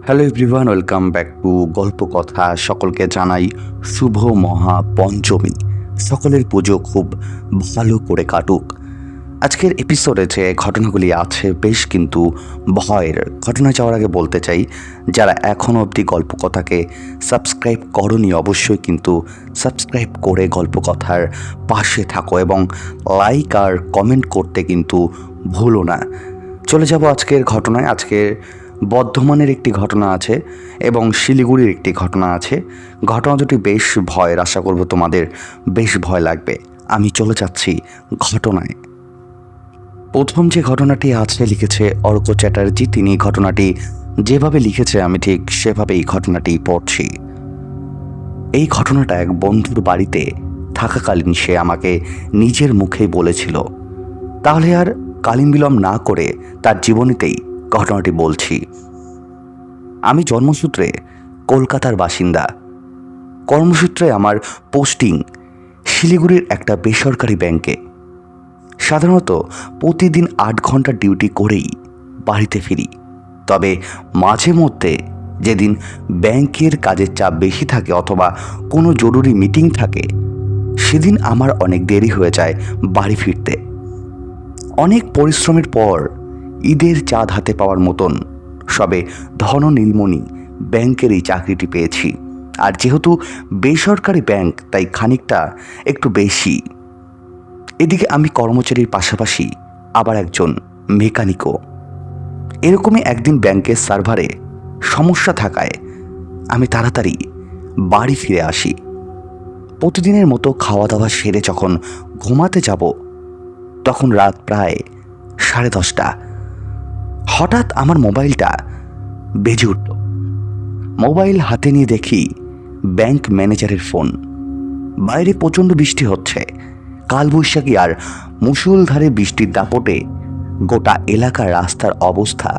Hello everyone, welcome back to গল্প কথা। সকলকে জানাই শুভ মহা পঞ্চমী। সকলের পুজো খুব ভালো করে কাটুক। আজকের এপিসোডে যে ঘটনাগুলি আছে বেশ কিন্তু ভয়ের। ঘটনা যাওয়ার আগে বলতে চাই, যারা এখনও অবধি গল্প কথাকে সাবস্ক্রাইব করনি অবশ্যই কিন্তু সাবস্ক্রাইব করে গল্প কথার পাশে থাকো এবং লাইক আর কমেন্ট করতে কিন্তু ভুলো না। চলে যাব আজকের ঘটনায়। আজকের বর্ধমানের একটি ঘটনা আছে এবং শিলিগুড়ির একটি ঘটনা আছে। ঘটনা দুটি বেশ ভয়ের, আশা করব তোমাদের বেশ ভয় লাগবে। আমি চলে যাচ্ছি ঘটনায়। প্রথম যে ঘটনাটি আছে লিখেছে অর্ক চ্যাটার্জি। তিনি ঘটনাটি যেভাবে লিখেছে আমি ঠিক সেভাবেই ঘটনাটি পড়ছি। এই ঘটনাটা এক বন্ধুর বাড়িতে থাকাকালীন সে আমাকে নিজের মুখেই বলেছিল। তাহলে আর কালীন বিলম্ব না করে তার জীবনীতেই ঘটনাটি বলছি। আমি জন্মসূত্রে কলকাতার বাসিন্দা। কর্মসূত্রে আমার পোস্টিং শিলিগুড়ির একটা বেসরকারি ব্যাংকে। সাধারণত প্রতিদিন 8 ঘন্টা ডিউটি করেই বাড়িতে ফিরি। তবে মাঝে মধ্যে যেদিন ব্যাংকের কাজের চাপ বেশি থাকে অথবা কোনো জরুরি মিটিং থাকে, সেদিন আমার অনেক দেরি হয়ে যায় বাড়ি ফিরতে। অনেক পরিশ্রমের পর ঈদের চাঁদ হাতে পাওয়ার মতন সবে ধন নীলমণি ব্যাংকের এই চাকরিটি পেয়েছি। আর যেহেতু বেসরকারি ব্যাংক তাই খানিকটা একটু বেশি। এদিকে আমি কর্মচারীর পাশাপাশি আবার একজন মেকানিকও। এরকমই একদিন ব্যাংকের সার্ভারে সমস্যা থাকায় আমি তাড়াতাড়ি বাড়ি ফিরে আসি। প্রতিদিনের মতো খাওয়া দাওয়া সেরে যখন ঘুমাতে যাব তখন রাত প্রায় 10:30। হঠাৎ আমার মোবাইলটা বেজে উঠল। মোবাইল হাতে নিয়ে দেখি ব্যাংক ম্যানেজারের ফোন। বাইরে প্রচণ্ড বৃষ্টি হচ্ছে। কালবৈশাখী আর মুষলধারে বৃষ্টির দাপটে গোটা এলাকার রাস্তার অবস্থা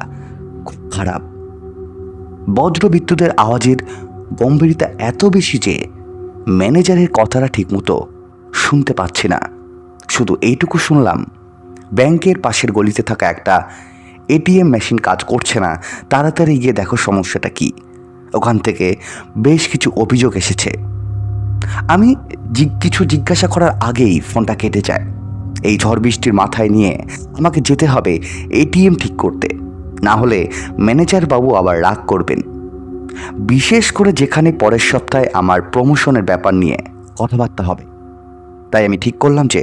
খুব খারাপ। বজ্র বিদ্যুতের আওয়াজের গম্ভীরতা এত বেশি যে ম্যানেজারের কথাটা ঠিকমতো শুনতে পাচ্ছি না। শুধু এইটুকু শুনলাম, ব্যাংকের পাশের গলিতে থাকা একটা এটিএম মেশিন কাজ করছে না, তাড়াতাড়ি গিয়ে দেখো সমস্যাটা কি। ওখান থেকে বেশ কিছু অভিযোগ এসেছে। আমি কিছু জিজ্ঞাসা করার আগেই ফোনটা কেটে যায়। এই ঝড় বৃষ্টির মাথায় নিয়ে আমাকে যেতে হবে এটিএম ঠিক করতে, না হলে ম্যানেজার বাবু আবার রাগ করবেন। বিশেষ করে যেখানে পরের সপ্তাহে আমার প্রমোশনের ব্যাপার নিয়ে কথাবার্তা হবে। তাই আমি ঠিক করলাম যে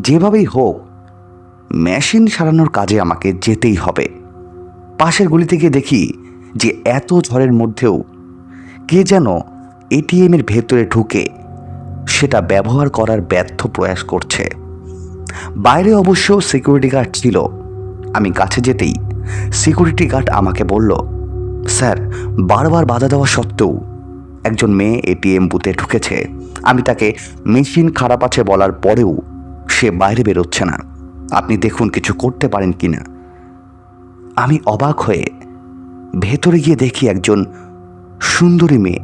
যেভাবেই হোক মেশিন সারানোর কাজে আমাকে যেতেই হবে। পাশের গলিতে গিয়ে দেখি যে এত ঝড়ের মধ্যেও কে যেন এটিএমের ভেতরে ঢুকে সেটা ব্যবহার করার ব্যর্থ প্রয়াস করছে। বাইরে অবশ্য সিকিউরিটি গার্ড ছিল। আমি কাছে যেতেই সিকিউরিটি গার্ড আমাকে বলল, স্যার, বারবার বাধা দেওয়া সত্ত্বেও একজন মেয়ে এটিএম বুথে ঢুকেছে। আমি তাকে মেশিন খারাপ আছে বলার পরেও সে বাইরে বেরোচ্ছে না। আপনি দেখুন কিছু করতে পারেন কিনা। আমি অবাক হয়ে ভেতরে গিয়ে দেখি একজন সুন্দরী মেয়ে,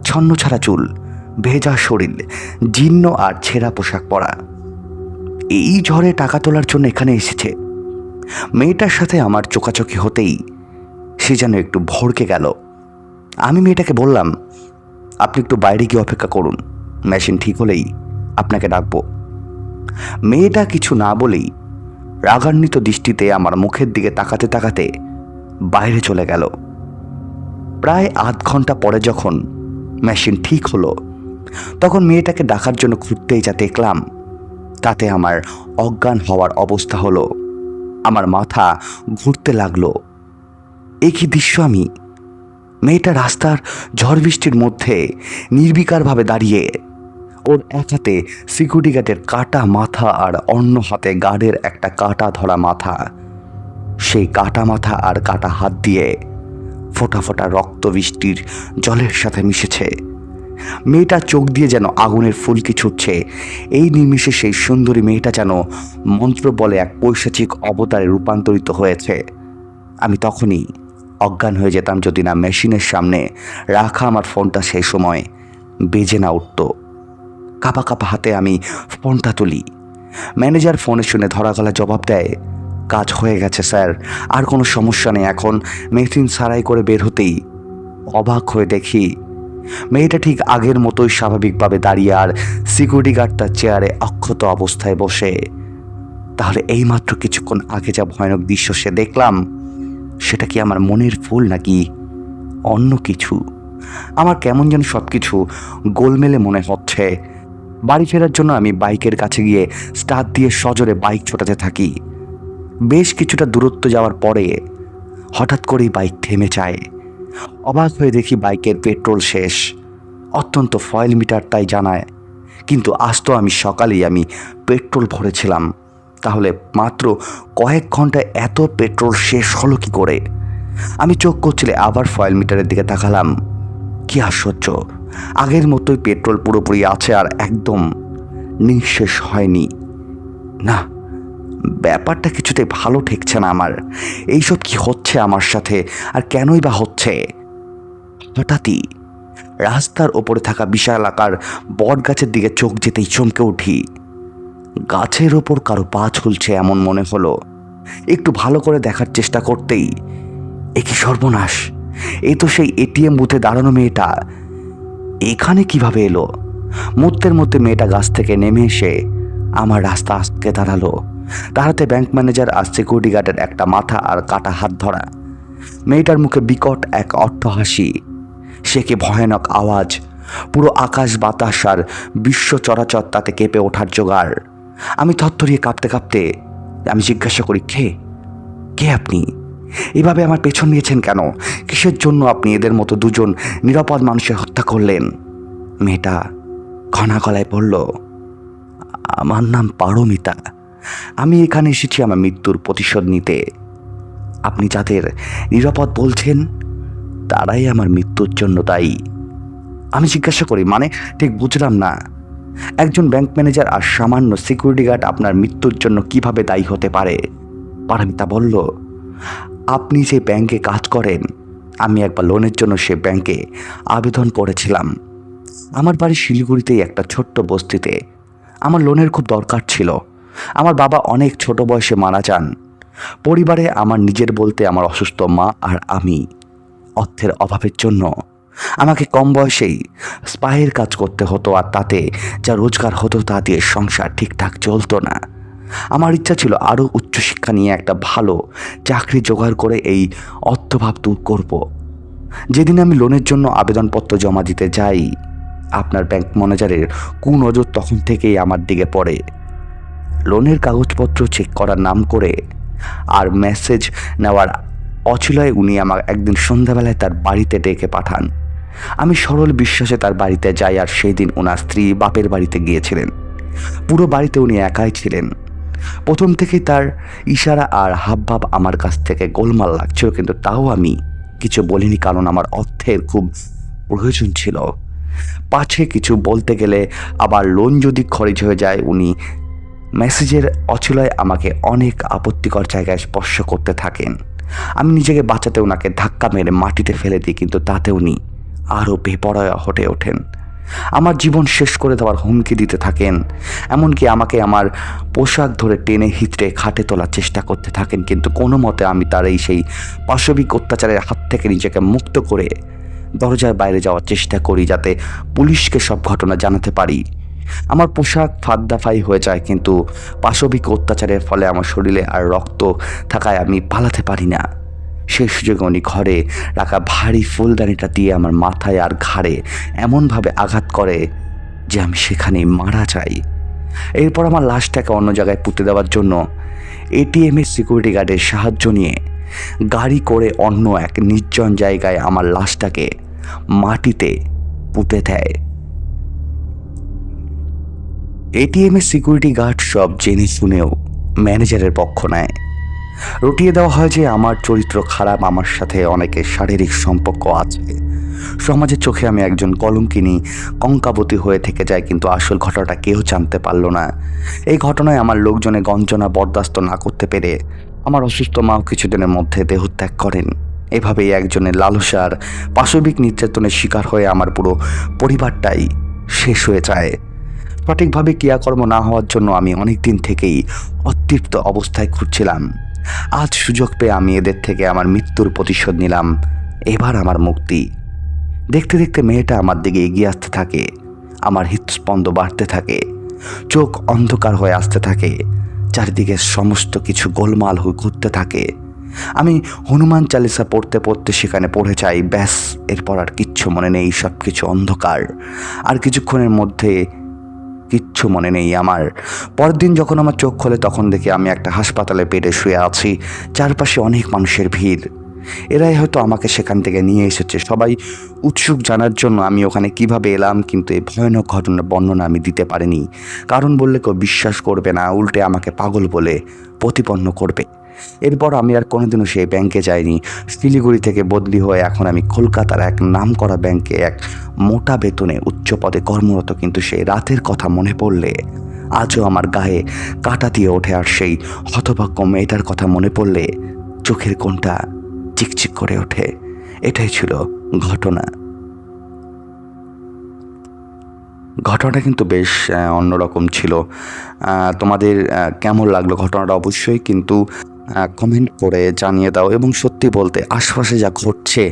ছন্নছাড়া চুল, ভেজা শরীর, জীর্ণ আর ছেঁড়া পোশাক পরা, এই ঝড়ে টাকা তোলার জন্য এখানে এসেছে। মেয়েটার সাথে আমার চোখাচোখি হতেই সে যেন একটু ভড়কে গেল। আমি মেয়েটাকে বললাম, আপনি একটু বাইরে গিয়ে অপেক্ষা করুন, মেশিন ঠিক হলেই আপনাকে ডাকবো। মেয়েটা কিছু না বলেই রাগান্বিত দৃষ্টিতে আমার মুখের দিকে তাকাতে তাকাতে বাইরে চলে গেল। প্রায় 8 ঘন্টা পরে যখন মেশিন ঠিক হলো তখন মেয়েটাকে ডাকার জন্য ঘুরতেই যা দেখলাম তাতে আমার অজ্ঞান হওয়ার অবস্থা হলো। আমার মাথা ঘুরতে লাগলো। একই দৃশ্য আমি। মেয়েটা রাস্তার ঝড় বৃষ্টির মধ্যে নির্বিকারভাবে দাঁড়িয়ে, ওর এক হাতে সিকিউরিটি গার্ডের কাটা মাথা আর অন্য হাতে গার্ডের একটা কাটা ধরা মাথা। সেই কাটা মাথা আর কাটা হাত দিয়ে ফোঁটা ফোঁটা রক্ত বৃষ্টির জলের সাথে মিশেছে। মেয়েটা চোখ দিয়ে যেন আগুনের ফুলকি ছুটছে। এই নিমিষে সেই সুন্দরী মেয়েটা যেন মন্ত্র বলে এক পৈশাচিক অবতারে রূপান্তরিত হয়েছে। আমি তখনই অজ্ঞান হয়ে যেতাম যদি না মেশিনের সামনে রাখা আমার ফোনটা সেই সময় বেজে না উঠত। কাঁপা কাঁপা হাতে আমি ফোনটা তুলি। ম্যানেজার ফোনে শুনে ধরা গলা জবাব দেয়, কাজ হয়ে গেছে স্যার, আর কোনো সমস্যা নেই। এখন মেশিন সারাই করে বের হতেই অবাক হয়ে দেখি মেয়েটা ঠিক আগের মতোই স্বাভাবিকভাবে দাঁড়িয়ে আর সিকিউরিটি গার্ড তার চেয়ারে অক্ষত অবস্থায় বসে। তাহলে এইমাত্র কিছুক্ষণ আগে যা ভয়ানক দৃশ্য সে দেখলাম, সেটা কি আমার মনের ভুল নাকি অন্য কিছু? আমার কেমন যেন সব কিছু গোলমেলে মনে হচ্ছে। বাড়ি ফেরার জন্য আমি বাইকের কাছে গিয়ে স্টার্ট দিয়ে সজোরে বাইক ছোটাতে থাকি। বেশ কিছুটা দূরত্ব যাওয়ার পরে হঠাৎ করেই বাইক থেমে যায়। অবাক হয়ে দেখি বাইকের পেট্রোল শেষ। অত্যন্ত ফয়েল মিটারটাই জানায়, কিন্তু আজ তো আমি সকালেই পেট্রোল ভরেছিলাম। তাহলে মাত্র কয়েক ঘন্টায় এত পেট্রোল শেষ হলো কি করে? আমি চোখ কচ্ছিলে আবার ফয়েল মিটারের দিকে তাকালাম। কি আশ্চর্য, আগের মতোই পেট্রোল পুরোপুরি আছে আর একদম নিঃশেষ হয়নি। না, ব্যাপারটা কিছুতে ভালো ঠেকছে না আমার। এইসব কি হচ্ছে আমার সাথে, আর কেনই বা হচ্ছে? হঠাৎই রাস্তার ওপরে থাকা বিশাল আকার বট গাছের দিকে চোখ যেতেই চমকে উঠি। গাছের ওপর কারো পা ঝুলছে এমন মনে হলো। একটু ভালো করে দেখার চেষ্টা করতেই এ কি সর্বনাশ! এই তো সেই এটিএম বুথে দাঁড়ানো মেয়েটা। এখানে কিভাবে এলো? মুহূর্তের মধ্যে মেয়েটা গাছ থেকে নেমে এসে আমার রাস্তা আটকে দাঁড়ালো। তার হাতে ব্যাংক ম্যানেজার আর সিকিউরিটি গার্ডের একটা মাথা আর কাটা হাত ধরা। মেয়েটার মুখে বিকট এক অট্টহাসি, সে কি ভয়ানক আওয়াজ! পুরো আকাশ বাতাস আর বিশ্ব চরাচর তাতে কেঁপে ওঠার জোগাড়। আমি থরথরিয়ে কাঁপতে কাঁপতে আমি জিজ্ঞাসা করি, কে আপনি? এভাবে আমার পেছন নিয়েছেন কেন? কিসের জন্য আপনি এদের মতো দুজন নিরাপদ মানুষের হত্যা করলেন? মেয়েটা ঘনা গলায় বলল, আমার নাম পারমিতা। আমি এখানে এসেছি আমার মৃত্যুর প্রতিশোধ নিতে। আপনি যাদের নিরাপদ বলছেন তারাই আমার মৃত্যুর জন্য দায়ী। আমি জিজ্ঞাসা করি, মানে ঠিক বুঝলাম না। একজন ব্যাংক ম্যানেজার আর সামান্য সিকিউরিটি গার্ড আপনার মৃত্যুর জন্য কিভাবে দায়ী হতে পারে? পারমিতা বলল, আপনি যে ব্যাংকে কাজ করেন, আমি একবার লোনের জন্য সে ব্যাংকে আবেদন করেছিলাম। আমার বাড়ি শিলিগুড়িতেই একটা ছোট্ট বস্তিতে। আমার লোনের খুব দরকার ছিল। আমার বাবা অনেক ছোট বয়সে মারা যান। পরিবারে আমার নিজের বলতে আমার অসুস্থ মা আর আমি। অর্থের অভাবের জন্য আমাকে কম বয়সেই স্পাইয়ের কাজ করতে হতো, আর তাতে যা রোজগার হতো তা দিয়ে সংসার ঠিকঠাক চলতো না। আমার ইচ্ছা ছিল আরও উচ্চশিক্ষা নিয়ে একটা ভালো চাকরি জোগাড় করে এই অর্থভাব দূর করব। যেদিন আমি লোনের জন্য আবেদনপত্র জমা দিতে যাই, আপনার ব্যাংক ম্যানেজারের কুনজর তখন থেকেই আমার দিকে পড়ে। লোনের কাগজপত্র চেক করার নাম করে আর মেসেজ নেওয়ার অছিলায় উনি আমার একদিন সন্ধ্যাবেলায় তার বাড়িতে ডেকে পাঠান। আমি সরল বিশ্বাসে তার বাড়িতে যাই, আর সেই দিন ওনার স্ত্রী বাপের বাড়িতে গিয়েছিলেন। পুরো বাড়িতে উনি একাই ছিলেন। প্রথম থেকেই তার ইশারা আর হাবভাব আমার কাছ থেকে গোলমাল লাগছিল, কিন্তু তাও আমি কিছু বলিনি, কারণ আমার অর্থের খুব প্রয়োজন ছিল। পাছে কিছু বলতে গেলে আবার লোন যদি খরচ হয়ে যায়। উনি মেসেজের অছিলায় আমাকে অনেক আপত্তিকর জায়গায় স্পর্শ করতে থাকেন। আমি নিজেকে বাঁচাতে ওনাকে ধাক্কা মেরে মাটিতে ফেলে দিই, কিন্তু তাতে উনি আরও বেপরোয়া হয়ে ওঠেন। আমার জীবন শেষ করে দেওয়ার হুমকি দিতে থাকেন। এমনকি আমাকে আমার পোশাক ধরে টেনে হিঁচড়ে খাটে তোলার চেষ্টা করতে থাকেন, কিন্তু কোনো মতে আমি তার সেই পাশবিক অত্যাচারের হাত থেকে নিজেকে মুক্ত করে দরজার বাইরে যাওয়ার চেষ্টা করি, যাতে পুলিশকে সব ঘটনা জানাতে পারি। আমার পোশাক ফাঁদ্দাফাই হয়ে যায়, কিন্তু পাশবিক অত্যাচারের ফলে আমার শরীরে আর রক্ত থাকায় আমি পালাতে পারি না। সেই সুযোগে উনি ঘরে রাখা ভারী ফুলদানিটা দিয়ে আমার মাথায় আর ঘাড়ে এমনভাবে আঘাত করে যে আমি সেখানেই মারা যাই। এরপর আমার লাশটাকে অন্য জায়গায় পুঁতে দেওয়ার জন্য এটিএমের সিকিউরিটি গার্ডের সাহায্য নিয়ে গাড়ি করে অন্য এক নির্জন জায়গায় আমার লাশটাকে মাটিতে পুঁতে দেয়। এটিএমের সিকিউরিটি গার্ড সব জেনে শুনেও ম্যানেজারের পক্ষ নেয়। রটিয়ে দেওয়া হয় যে আমার চরিত্র খারাপ, আমার সাথে অনেকের শারীরিক সম্পর্ক আছে। সমাজের চোখে আমি একজন কলঙ্কিনী কঙ্কাবতী হয়ে থেকে যায়, কিন্তু আসল ঘটনাটা কেউ জানতে পারল না। এই ঘটনায় আমার লোকজনে গঞ্জনা বরদাস্ত না করতে পেরে আমার অসুস্থ মাও কিছুদিনের মধ্যে দেহত্যাগ করেন। এভাবেই একজনের লালসার পাশবিক নির্যাতনের শিকার হয়ে আমার পুরো পরিবারটাই শেষ হয়ে যায়। সঠিকভাবে ক্রিয়াকর্ম না হওয়ার জন্য আমি অনেক দিন থেকেই অতৃপ্ত অবস্থায় ঘুরছিলাম। আজ সুযোগ পেয়ে আমি এদের থেকে আমার মৃত্যুর প্রতিশোধ নিলাম। এবার আমার মুক্তি। দেখতে দেখতে মেয়েটা আমার দিকে এগিয়ে আসতে থাকে। আমার হৃৎস্পন্দ বাড়তে থাকে, চোখ অন্ধকার হয়ে আসতে থাকে, চারিদিকে সমস্ত কিছু গোলমাল হয়ে ঘুরতে থাকে। আমি হনুমান চালিসা পড়তে পড়তে সেখানে পড়ে যাই। ব্যাস, এরপর আর কিচ্ছু মনে নেই, সব কিছু অন্ধকার। আর কিছুক্ষণের মধ্যে কিচ্ছু মনে নেই আমার। পরের দিন যখন আমার চোখ খোলে তখন দেখি আমি একটা হাসপাতালে বেডে শুয়ে আছি, চারপাশে অনেক মানুষের ভিড়। এরাই হয়তো আমাকে সেখান থেকে নিয়ে এসেছে, সবাই উৎসুক জানার জন্য আমি ওখানে কিভাবে এলাম। কিন্তু এই ভয়ানক ঘটনার বর্ণনা আমি দিতে পারিনি, কারণ বললে কেউ বিশ্বাস করবে না, উল্টে আমাকে পাগল বলে প্রতিপন্ন করবে। এরপর আমি আর কোনোদিনও সেই ব্যাংকে যাইনি। শিলিগুড়ি থেকে বদলি হয়ে এখন আমি কলকাতার এক নামকরা ব্যাংকে এক মোটা বেতনে উচ্চ পদে কর্মরত। কিন্তু সেই রাতের কথা মনে পড়লে আজও আমার গায়ে কাঁটা দিয়ে ওঠে, আর সেই হতভাগ্য মেয়েটার কথা মনে পড়লে চোখের কোণটা চিকচিক করে ওঠে। এটাই ছিল ঘটনা। ঘটনাটা কিন্তু বেশ অন্যরকম ছিল। তোমাদের কেমন লাগলো ঘটনাটা অবশ্যই কিন্তু কমেন্ট করে জানিয়ে দাও। এবং সত্যি বলতে আশপাশে যা ঘটছে,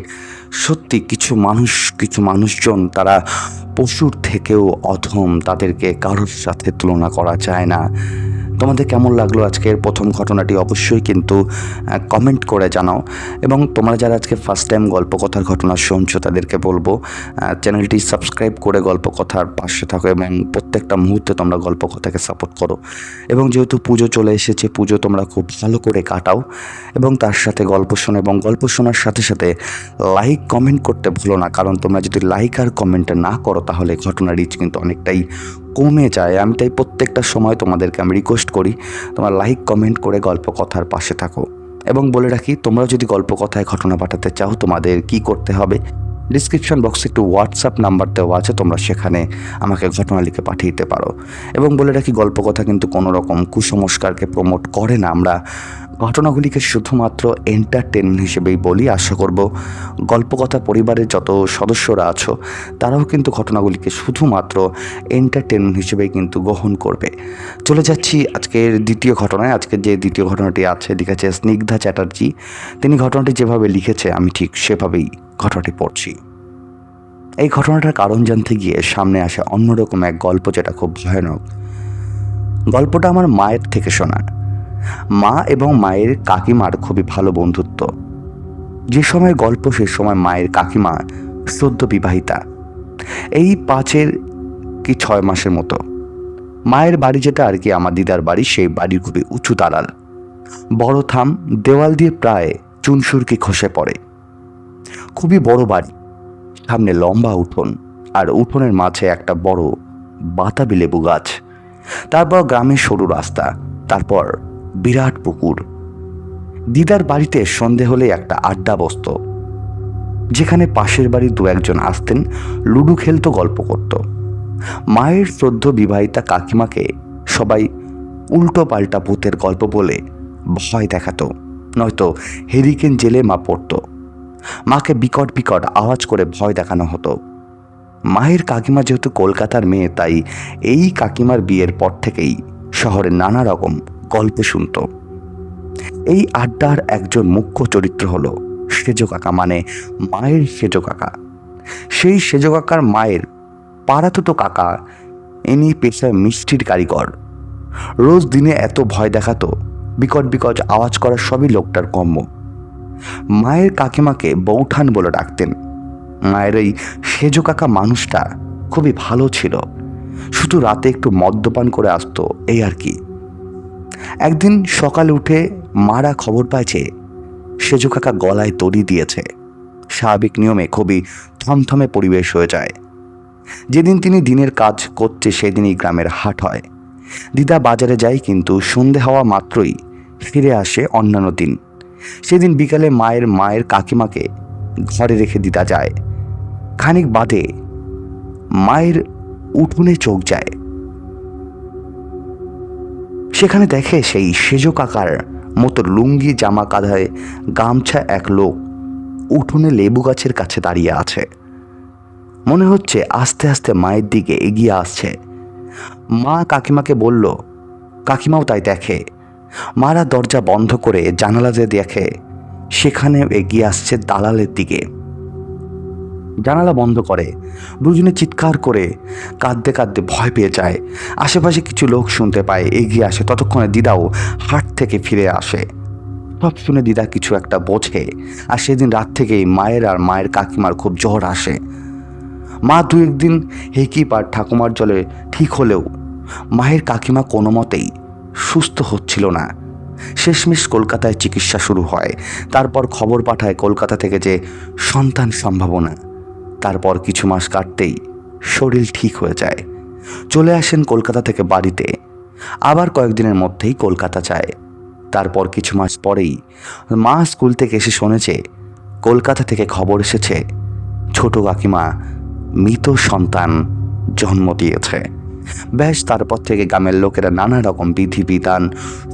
সত্যি কিছু মানুষজন তারা পশুর থেকেও অধম, তাদেরকে কারোর সাথে তুলনা করা যায় না। তোমাদের কেমন লাগলো আজকের প্রথম ঘটনাটি অবশ্যই কিন্তু কমেন্ট করে জানাও। এবং তোমরা যারা আজকে ফার্স্ট টাইম গল্পকথার ঘটনা শুনছো তাদেরকে বলবো চ্যানেলটি সাবস্ক্রাইব করে গল্পকথার পাশে থাকো এবং প্রত্যেকটা মুহূর্তে তোমরা গল্পকথাকে সাপোর্ট করো। এবং যেহেতু পুজো চলে এসেছে, পুজো তোমরা খুব ভালো করে কাটাও এবং তার সাথে গল্প শোনো, এবং গল্প শোনার সাথে সাথে লাইক কমেন্ট করতে ভুলো না, কারণ তোমরা যদি লাইক আর কমেন্ট না করো তাহলে ঘটনার রিচ কিন্তু অনেকটাই কমে যায়। আমি তাই প্রত্যেকটা সময় তোমাদেরকে আমি রিকোয়েস্ট করি তোমরা লাইক কমেন্ট করে গল্পকথার পাশে থাকো। এবং বলে রাখি, তোমরাও যদি গল্পকথায় ঘটনা পাঠাতে চাও তোমাদের কি করতে হবে, ডিসক্রিপশন বক্সে একটু হোয়াটসঅ্যাপ নাম্বার দেওয়া আছে, তোমরা সেখানে আমাকে ঘটনা লিখে পাঠিয়ে দিতে পারো। এবং বলে রাখি, গল্পকথা কিন্তু কোনো রকম কুসংস্কারকে প্রমোট করে না। আমরা ঘটনাগুলিকে শুধুমাত্র এন্টারটেনমেন্ট হিসেবেই বলি। আশা করব গল্পকথা পরিবারের যত সদস্যরা আছো তারাও কিন্তু ঘটনাগুলিকে শুধুমাত্র এন্টারটেনমেন্ট হিসেবেই কিন্তু গ্রহণ করবে। চলে যাচ্ছি আজকের দ্বিতীয় ঘটনায়। আজকের যে দ্বিতীয় ঘটনাটি আছে লিখেছে স্নিগ্ধা চ্যাটার্জি। তিনি ঘটনাটি যেভাবে লিখেছে আমি ঠিক সেভাবেই ঘটনাটি পড়ছি। এই ঘটনাটার কারণ জানতে গিয়ে সামনে আসে অন্যরকম এক গল্প, যেটা খুব ভয়ানক। গল্পটা আমার মায়ের থেকে শোনা। মা এবং মায়ের কাকিমার খুবই ভালো বন্ধুত্ব। যে সময় গল্প সে সময় মায়ের কাকিমা সদ্য বিবাহিতা, এই 5 মাসের মতো। মায়ের বাড়ি যেটা আর কি আমার দিদার বাড়ি, সেই বাড়ির খুবই উঁচু দালাল, বড় থাম, দেওয়াল দিয়ে প্রায় চুনসুরকি খসে পড়ে। খুবই বড় বাড়ি, সামনে লম্বা উঠোন, আর উঠোনের মাঝে একটা বড় বাতাবি লেবু গাছ। তারপর গ্রামের সরু রাস্তা, তারপর বিরাট পুকুর। দিদার বাড়িতে সন্ধে হলে একটা আড্ডা বসত, যেখানে পাশের বাড়ির 2-1 আসতেন, লুডো খেলতো, গল্প করত। মায়ের সদ্য বিবাহিতা কাকিমাকে সবাই উল্টো পাল্টা ভূতের গল্প বলে ভয় দেখাতো, নয়তো হেরিকেন জেলে মা পড়তো। মাকে বিকট বিকট আওয়াজ করে ভয় দেখানো হতো। মায়ের কাকিমা যেহেতু কলকাতার মেয়ে, তাই এই কাকিমার বিয়ের পর থেকেই শহরে নানা রকম গল্প শুনত। এই আড্ডার একজন মুখ্য চরিত্র হলো সেজ কাকা, মানে মায়ের সেজ কাকা। সেই সেজ কাকার মায়ের পাড়াতুতো কাকা, ইনি পেশায় মিষ্টির কারিগর। রোজ দিনে এত ভয় দেখাতো, বিকট বিকট আওয়াজ করা সবই লোকটার কর্ম। মায়ের কাকিমাকে বৌঠান বলে ডাকতেন। মায়ের এই সেজ কাকা মানুষটা খুবই ভালো ছিল, শুধু রাতে একটু মদ্যপান করে আসতো, এই আর কি। একদিন সকালে উঠে মারা খবর পাইছে সেজ কাকা গলায় দড়ি দিয়েছে। স্বাভাবিক নিয়মে খুবই থমথমে পরিবেশ হয়ে যায়। যেদিন তিনি দিনের কাজ করছে সেদিনই গ্রামের হাট হয়। দিদা বাজারে যায়, কিন্তু সন্ধে হওয়া মাত্রই ফিরে আসে অন্যান্য দিন। সেদিন বিকালে মায়ের কাকিমাকে ঘরে রেখে দিদা যায়। খানিক বাদে মায়ের উঠোনে চোখ যায়। সেখানে দেখে সেই সেজ কাকার মতো লুঙ্গি জামা কাঁধায় গামছা এক লোক উঠোনে লেবু গাছের কাছে দাঁড়িয়ে আছে। মনে হচ্ছে আস্তে আস্তে মায়ের দিকে এগিয়ে আসছে। মা কাকিমাকে বলল, কাকিমাও তাই দেখে। মারা দরজা বন্ধ করে জানালা দিয়ে দেখে সেখানে এগিয়ে আসছে দালালের দিকে। জানালা বন্ধ করে। দুজনে চিৎকার করে কাঁদতে কাঁদতে ভয় পেয়ে যায়। আশেপাশে কিছু লোক শুনতে পায়, এগিয়ে আসে। ততক্ষণে দিদাও হাট থেকে ফিরে আসে। সব শুনে দিদা কিছু একটা বোঝে। আর সেদিন রাত থেকেই মায়ের আর মায়ের কাকিমার খুব জ্বর আসে। মা দু একদিন হেঁকি পার ঠাকুমার জলে ঠিক হলেও মায়ের কাকিমা কোনো মতেই সুস্থ হচ্ছিল না। শেষমেশ কলকাতায় চিকিৎসা শুরু হয়। তারপর খবর পাঠায় কলকাতা থেকে যে সন্তান সম্ভাবনা। তারপর কিছু মাস কাটতেই শরীর ঠিক হয়ে যায়। চলে আসেন কলকাতা থেকে বাড়িতে। আবার কয়েকদিনের মধ্যেই কলকাতা যায়। তারপর কিছু মাস পরেই মা স্কুল থেকে এসে শুনেছে কলকাতা থেকে খবর এসেছে ছোট কাকিমা মৃত সন্তান জন্ম দিয়েছে। ব্যাস তারপর থেকে গ্রামের লোকেরা নানা রকম বিধি বিধান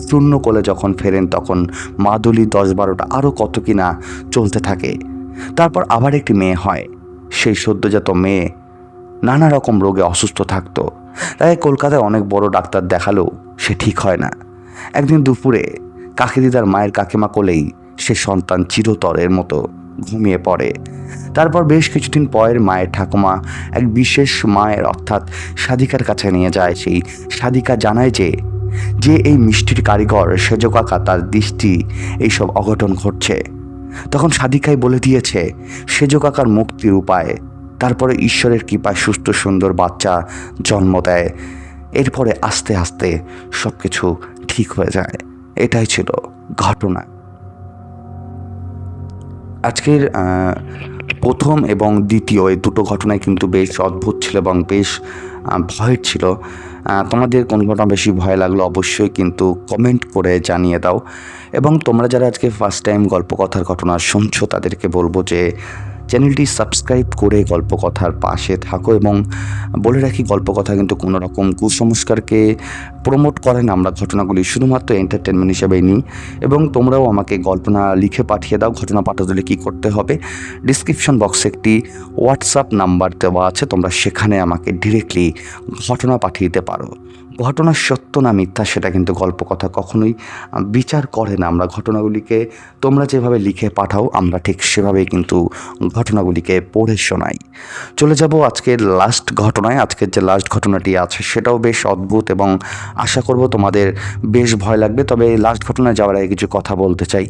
শূন্য কোলে যখন ফেরেন তখন মাদুলি 10-12টা আরও কত কিনা চলতে থাকে। তারপর আবার একটি মেয়ে হয়। সেই সদ্যজাত মেয়ে নানা রকম রোগে অসুস্থ থাকতো। তাই কলকাতায় অনেক বড় ডাক্তার দেখালেও সে ঠিক হয় না। একদিন দুপুরে কাকিদিদার মায়ের কাকিমা কোলেই সে সন্তান চিরতরের মতো ঘুমিয়ে পড়ে। তারপর বেশ কিছুদিন পরের মায়ের ঠাকুমা এক বিশেষ মায়ের অর্থাৎ সাধিকার কাছে নিয়ে যায়। সেই সাধিকা জানায় যে এই মিষ্টির কারিগর সেজ কাকা তার দৃষ্টি এইসব অঘটন ঘটছে। তখন সাধিকাই বলে দিয়েছে সেজ কাকার মুক্তির উপায়। তারপরে ঈশ্বরের কৃপায় সুস্থ সুন্দর বাচ্চা জন্ম দেয়। এরপরে আস্তে আস্তে সব কিছু ঠিক হয়ে যায়। এটাই ছিল ঘটনা। আজকের প্রথম এবং দ্বিতীয় এই দুটো ঘটনাই কিন্তু বেশ অদ্ভুত ছিল এবং বেশ ভয়ের ছিল। তোমাদের কোন ঘটনা বেশি ভয় লাগলো অবশ্যই কিন্তু কমেন্ট করে জানিয়ে দাও। এবং তোমরা যারা আজকে ফার্স্ট টাইম গল্পকথার ঘটনা শুনছো তাদেরকে বলবো যে চ্যানেলটি সাবস্ক্রাইব করে গল্পকথার পাশে থাকো। এবং বলে রাখি গল্পকথা কিন্তু কোনো রকম কুসংস্কারকে প্রমোট করে না। আমরা ঘটনাগুলি শুধুমাত্র এন্টারটেনমেন্ট হিসেবেই নিই। এবং তোমরাও আমাকে গল্পনা লিখে পাঠিয়ে দাও। ঘটনা পাঠাতে হলে কী করতে হবে, ডিসক্রিপশন বক্সে একটি হোয়াটসঅ্যাপ নাম্বার দেওয়া আছে, তোমরা সেখানে আমাকে ডিরেক্টলি ঘটনা পাঠিয়ে দিতে পারো। ঘটনার সত্য না মিথ্যা সেটা কিন্তু গল্পকথা কখনোই বিচার করে না। আমরা ঘটনাগুলিকে তোমরা যেভাবে লিখে পাঠাও আমরা ঠিক সেভাবেই কিন্তু ঘটনাগুলিকে পড়ে শোনাই। চলে যাব আজকের লাস্ট ঘটনায়। আজকের যে লাস্ট ঘটনাটি আছে সেটাও বেশ অদ্ভুত এবং আশা করব তোমাদের বেশ ভয় লাগবে। তবে লাস্ট ঘটনায় যাওয়ার আগে কিছু কথা বলতে চাই।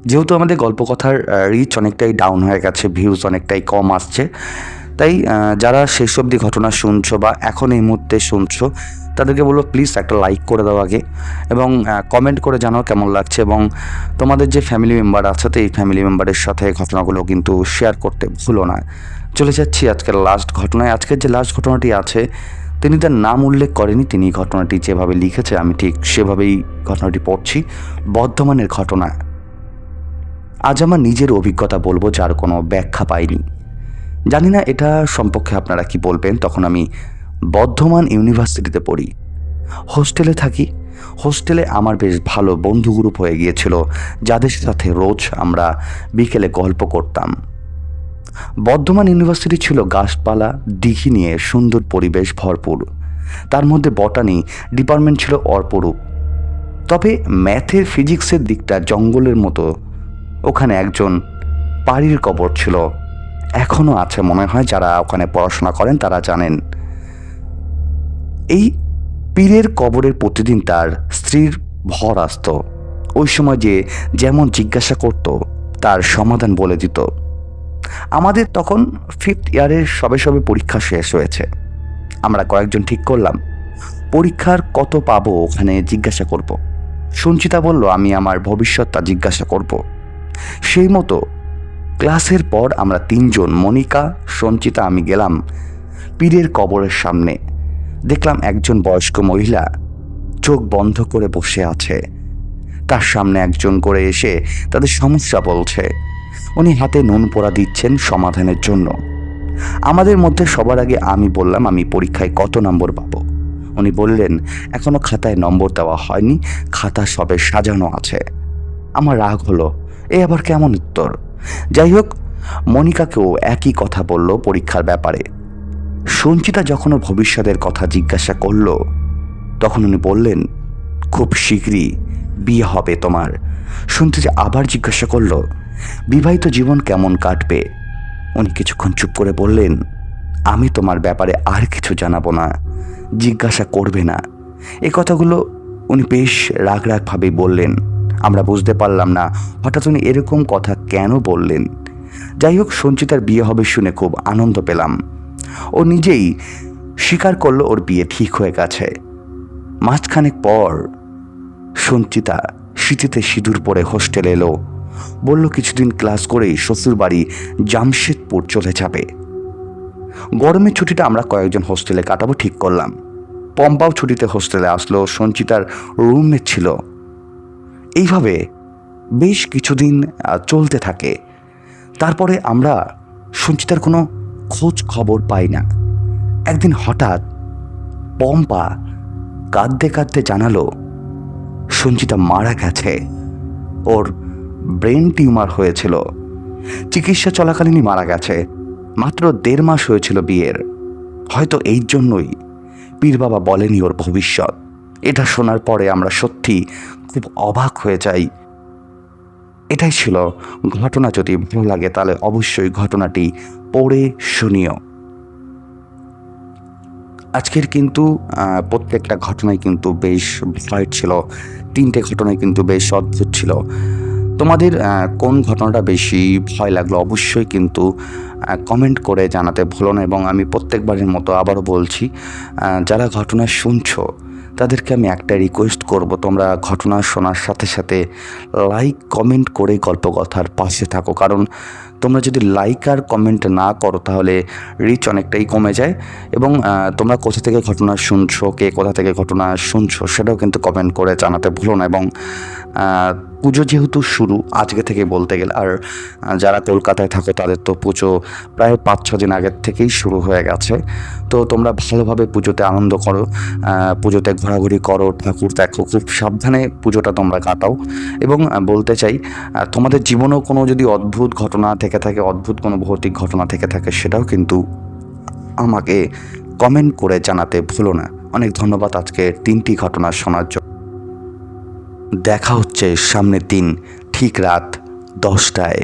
যেহেতু আমাদের গল্পকথার রিচ অনেকটাই ডাউন হয়ে গেছে, ভিউজ অনেকটাই কম আসছে, তাই যারা শেষ অবধি ঘটনা শুনছো বা এখন এই মুহূর্তে শুনছো তাদেরকে বলবো প্লিজ একটা লাইক করে দাও আগে, এবং কমেন্ট করে জানাও কেমন লাগছে। এবং তোমাদের যে ফ্যামিলি মেম্বার আছে তো এই ফ্যামিলি মেম্বারের সাথে ঘটনাগুলো কিন্তু শেয়ার করতে ভুলো না। চলে যাচ্ছি আজকের লাস্ট ঘটনায়। আজকের যে লাস্ট ঘটনাটি আছে তিনি তার নাম উল্লেখ করেনি, তিনি ঘটনাটি যেভাবে লিখেছে আমি ঠিক সেভাবেই ঘটনাটি পড়ছি। বর্ধমানের ঘটনা। আজ আমার নিজের অভিজ্ঞতা বলবো যার কোনো ব্যাখ্যা পাইনি। জানি না এটা সম্পর্কে আপনারা কি বলবেন। তখন আমি বর্ধমান ইউনিভার্সিটিতে পড়ি, হোস্টেলে থাকি। হোস্টেলে আমার বেশ ভালো বন্ধু গ্রুপ হয়ে গিয়েছিল যাদের সাথে রোজ আমরা বিকেলে গল্প করতাম। বর্ধমান ইউনিভার্সিটি ছিল গাছপালা দিঘি নিয়ে সুন্দর পরিবেশ ভরপুর। তার মধ্যে বটানি ডিপার্টমেন্ট ছিল অপরূপ। তবে ম্যাথের ফিজিক্সের দিকটা জঙ্গলের মতো। ওখানে একজন পাড়ির কবর ছিল, এখনও আছে মনে হয়। যারা ওখানে পড়াশোনা করেন তারা জানেন। এই পীরের কবরের প্রতিদিন তার স্ত্রীর ভর আসত। ওই সময় যে যেমন জিজ্ঞাসা করত তার সমাধান বলে দিত। আমাদের তখন 5th ইয়ারের সবে সবে পরীক্ষা শেষ হয়েছে। আমরা কয়েকজন ঠিক করলাম পরীক্ষার কত পাবো ওখানে জিজ্ঞাসা করব। সঞ্চিতা বলল আমি আমার ভবিষ্যৎটা জিজ্ঞাসা করব। সেই মতো ক্লাসের পর আমরা 3 জন, মনিকা, সঞ্চিতা, আমি গেলাম পীরের কবরের সামনে। দেখলাম একজন বয়স্ক মহিলা চোখ বন্ধ করে বসে আছে। তার সামনে একজন করে এসে তাদের সমস্যা বলছে। উনি হাতে নুন পোড়া দিচ্ছেন সমাধানের জন্য। আমাদের মধ্যে সবার আগে আমি বললাম আমি পরীক্ষায় কত নম্বর পাবো। উনি বললেন এখনো খাতায় নম্বর দেওয়া হয়নি, খাতা সবে সাজানো আছে। আমার রাগ হলো, এ আবার কেমন উত্তর। যাই হোক, মনিকাকেও একই কথা বলল পরীক্ষার ব্যাপারে। সঞ্চিতা যখন ভবিষ্যতের কথা জিজ্ঞাসা করল তখন উনি বললেন খুব শীঘ্রই বিয়ে হবে তোমার। শুনতে যে আবার জিজ্ঞাসা করল বিবাহিত জীবন কেমন কাটবে। উনি কিছুক্ষণ চুপ করে বললেন, আমি তোমার ব্যাপারে আর কিছু জানাবো না, জিজ্ঞাসা করবে না। এই কথাগুলো উনি বেশ রাগভাবেই বললেন। আমরা বুঝতে পারলাম না হঠাৎ উনি এরকম কথা কেন বললেন। যাই হোক, সঞ্চিতার বিয়ে হবে শুনে খুব আনন্দ পেলাম। ও নিজেই স্বীকার করলো ওর বিয়ে ঠিক হয়ে গেছে। মাসখানেক পর সঞ্চিতা শীতিতে সিঁদুর পরে হোস্টেলে এলো। বলল কিছুদিন ক্লাস করেই শ্বশুর বাড়ি জামশেদপুর চলে যাবে। গরমের ছুটিটা আমরা কয়েকজন হোস্টেলে কাটাবো ঠিক করলাম। পম্পাও ছুটিতে হোস্টেলে আসলো, সঞ্চিতার রুমমেট ছিল। এইভাবে বেশ কিছুদিন চলতে থাকে। তারপরে আমরা সঞ্চিতার কোনো খোঁজ খবর পাই না। একদিন হঠাৎ পম্পা কাঁদতে কাঁদতে জানালো সঞ্চিতা মারা গেছে। ওর ব্রেন টিউমার হয়েছিল, চিকিৎসা চলাকালীনই মারা গেছে। মাত্র 1.5 মাস হয়েছিল বিয়ের। হয়তো এই জন্যই পীর বাবা বলেনি ওর ভবিষ্যৎ। এটা শোনার পরে আমরা সত্যি খুব অবাক হয়ে যাই। এটাই ছিল ঘটনা। যদি ভালো লাগে তাহলে অবশ্যই ঘটনাটি পড়ে শুনিও। আজকের কিন্তু প্রত্যেকটা ঘটনাই কিন্তু বেশ ভয় ছিল। 3টে ঘটনাই কিন্তু বেশ অদ্ভুত ছিল। তোমাদের কোন ঘটনাটা বেশি ভয় লাগলো অবশ্যই কিন্তু কমেন্ট করে জানাতে ভুলো না। এবং আমি প্রত্যেকবারের মতো আবারও বলছি, যারা ঘটনা শুনছো তাদেরকে আমি একটা রিকোয়েস্ট করব, তোমরা ঘটনা শোনার সাথে সাথে লাইক কমেন্ট করে গল্পকথার পাশে থাকো। কারণ তোমরা যদি লাইক আর কমেন্ট না করো তাহলে রিচ অনেকটাই কমে যায়। এবং তোমরা কোথা থেকে ঘটনা শুনছো, কে কোথা থেকে ঘটনা শুনছো সেটাও কিন্তু কমেন্ট করে জানাতে ভুলো না। এবং পুজো যেহেতু শুরু আজকে থেকে বলতে গেলে, আর যারা কলকাতায় থাকো তাদের তো পুজো প্রায় 5-6 দিন আগের থেকেই শুরু হয়ে গেছে। তো তোমরা ভালোভাবে পুজোতে আনন্দ করো, পুজোতে ঘোরাঘুরি করো, ঠাকুর দেখো, খুব সাবধানে পুজোটা তোমরা কাটাও। এবং বলতে চাই, তোমাদের জীবনেও কোনো যদি অদ্ভুত ঘটনা থেকে থাকে, অদ্ভুত কোনো ভৌতিক ঘটনা থেকে থাকে, সেটাও কিন্তু আমাকে কমেন্ট করে জানাতে ভুলো না। অনেক ধন্যবাদ আজকে 3টি ঘটনা শোনার জন্য। দেখা হচ্ছে সামনের দিন ঠিক রাত 10টায়।